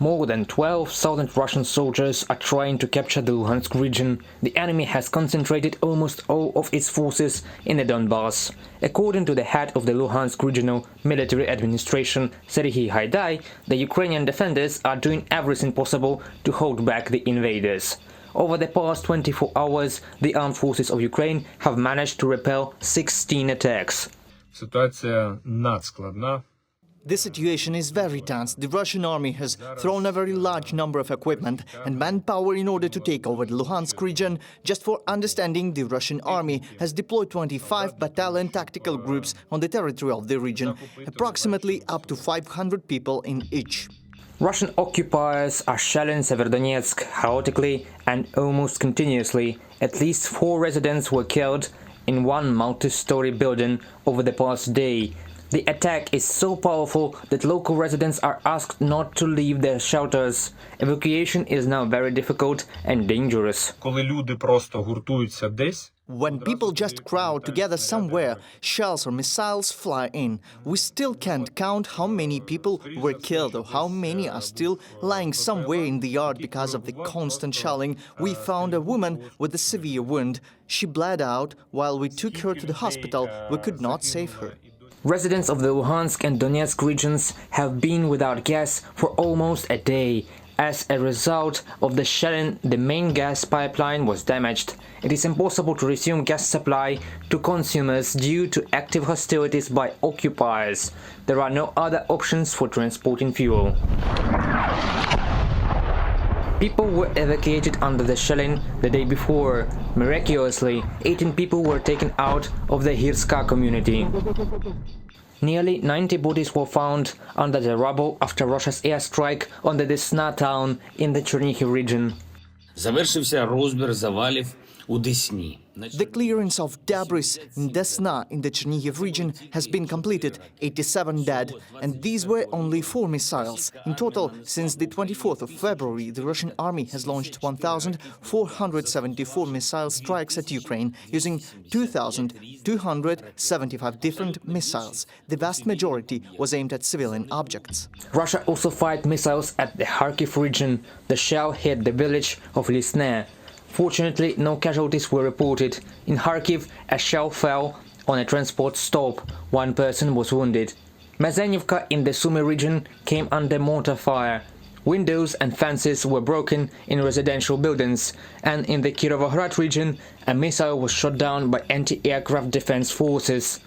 More than 12,000 Russian soldiers are trying to capture the Luhansk region. The enemy has concentrated almost all of its forces in the Donbass. According to the head of the Luhansk Regional Military Administration, Serhiy Haidai, the Ukrainian defenders are doing everything possible to hold back the invaders. Over the past 24 hours, the armed forces of Ukraine have managed to repel 16 attacks. Ситуація надскладна. The situation is very tense. The Russian army has thrown a very large number of equipment and manpower in order to take over the Luhansk region. Just for understanding, the Russian army has deployed 25 battalion tactical groups on the territory of the region, approximately up to 500 people in each. Russian occupiers are shelling Severodonetsk chaotically and almost continuously. At least 4 residents were killed in one multi-story building over the past day. The attack is so powerful that local residents are asked not to leave their shelters. Evacuation is now very difficult and dangerous. Коли люди просто гуртуються десь, When people just crowd together somewhere, shells or missiles fly in. We still can't count how many people were killed or how many are still lying somewhere in the yard because of the constant shelling. We found a woman with a severe wound. She bled out. While we took her to the hospital, we could not save her. Residents of the Luhansk and Donetsk regions have been without gas for almost a day. As a result of the shelling, the main gas pipeline was damaged. It is impossible to resume gas supply to consumers due to active hostilities by occupiers. There are no other options for transporting fuel. People were evacuated under the shelling the day before. Miraculously, 18 people were taken out of the Hirska community. Nearly 90 bodies were found under the rubble after Russia's airstrike on the Desna town in the Chernihiv region. Завершився розбір завалів у Десні. The clearance of debris in Desna in the Chernihiv region has been completed, 87 dead, and these were only 4 missiles. In total, since the 24th of February, the Russian army has launched 1,474 missile strikes at Ukraine, using 2,275 different missiles. The vast majority was aimed at civilian objects. Russia also fired missiles at the Kharkiv region. The shell hit the village of Lisne. Fortunately, no casualties were reported. In Kharkiv, a shell fell on a transport stop. 1 person was wounded. Mazanivka in the Sumy region came under mortar fire. Windows and fences were broken in residential buildings, and in the Kirovograd region, a missile was shot down by anti-aircraft defense forces.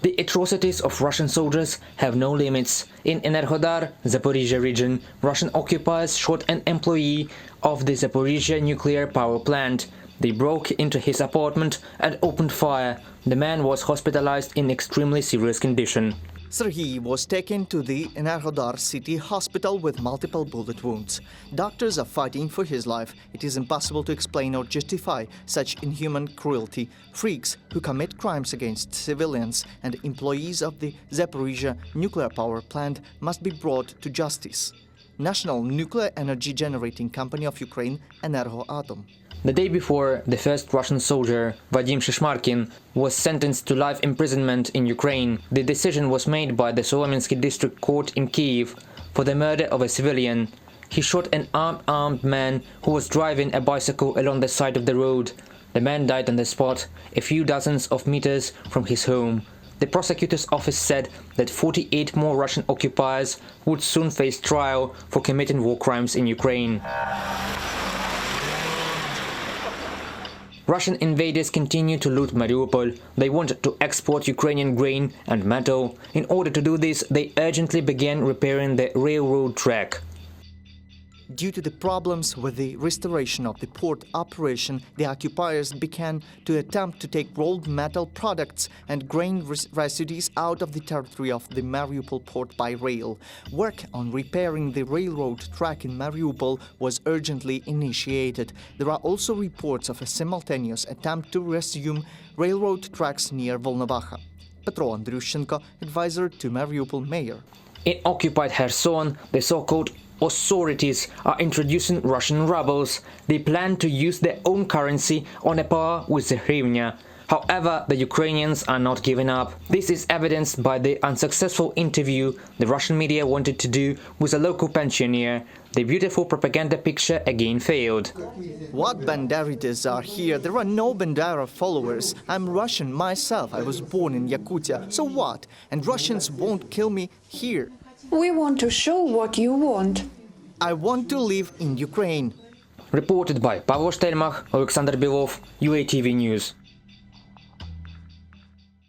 The atrocities of Russian soldiers have no limits. In Enerhodar, Zaporizhia region, Russian occupiers shot an employee of the Zaporizhia nuclear power plant. They broke into his apartment and opened fire. The man was hospitalized in extremely serious condition. Serhiy was taken to the Enerhodar city hospital with multiple bullet wounds. Doctors are fighting for his life. It is impossible to explain or justify such inhuman cruelty. Freaks who commit crimes against civilians and employees of the Zaporizhia nuclear power plant must be brought to justice. National Nuclear Energy Generating Company of Ukraine, Energoatom. The day before, the first Russian soldier, Vadim Shishmarkin, was sentenced to life imprisonment in Ukraine. The decision was made by the Solomensky district court in Kyiv for the murder of a civilian. He shot an armed man who was driving a bicycle along the side of the road. The man died on the spot, a few dozens of meters from his home. The prosecutor's office said that 48 more Russian occupiers would soon face trial for committing war crimes in Ukraine. Russian invaders continue to loot Mariupol. They want to export Ukrainian grain and metal. In order to do this, they urgently began repairing the railroad track. Due to the problems with the restoration of the port operation, the occupiers began to attempt to take rolled metal products and grain residues out of the territory of the Mariupol port by rail. Work on repairing the railroad track in Mariupol was urgently initiated. There are also reports of a simultaneous attempt to resume railroad tracks near Volnovakha. Petro Andrющенko, advisor to Mariupol mayor. In occupied Kherson, the so-called authorities are introducing Russian rubles. They plan to use their own currency on a par with the hryvnia. However, the Ukrainians are not giving up. This is evidenced by the unsuccessful interview the Russian media wanted to do with a local pensioner. The beautiful propaganda picture again failed. What Banderites are here? There are no Bandera followers. I'm Russian myself. I was born in Yakutia. So what? And Russians won't kill me here. We want to show what you want. I want to live in Ukraine. Reported by Pavlo Stelmach, Alexander Belov, UATV News.